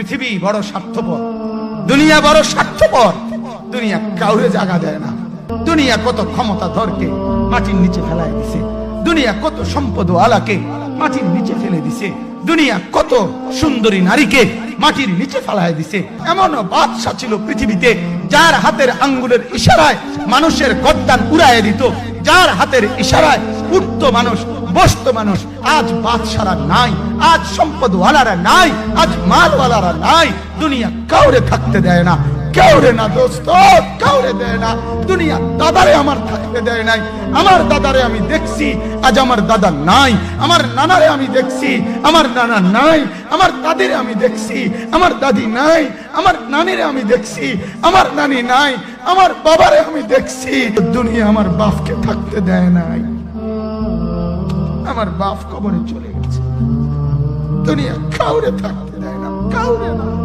পৃথিবী বড় স্বার্থপর, দুনিয়া বড় স্বার্থপর। দুনিয়া কাউরে জায়গা দেয় না। দুনিয়া কত ক্ষমতাধরকে মাটির নিচে ফেলায় দিছে, দুনিয়া কত সম্পদ আলাকে মাটির নিচে ফেলে দিছে, দুনিয়া কত সুন্দরী নারীকে মাটির নিচে ফেলায় দিছে। এমন বাদশা ছিল পৃথিবীতে যার হাতের আঙ্গুলের ইশারায় মানুষের গর্দান উড়াইয়া দিত, যার হাতের ইশারায় উঠতো মানুষ, বসতো মানুষ। আজ বাদশারা নাই, আজ সম্পদওয়ালারা নাই, আজ মালওয়ালারা নাই। দুনিয়া কাউরে থাকতে দেয় না, কাউরে না দোস্ত, কাউরে দেয় না। দুনিয়া দাদারে আমার থাকতে দেয় নাই। আমার দাদারে আমি দেখছি, আজ আমার দাদা নাই। আমার নানারে আমি দেখছি, আমার নানা নাই। আমার দাদিরে আমি দেখছি, আমার দাদি নাই। আমার নানিরে আমি দেখছি, আমার নানি নাই। আমার বাবারে আমি দেখছি। দুনিয়া আমার বাপকে থাকতে দেয় নাই। আমার বাপ কবরে চলে গেছে। দুনিয়া কাউরে থাকতে দেয় না, কাউরে না।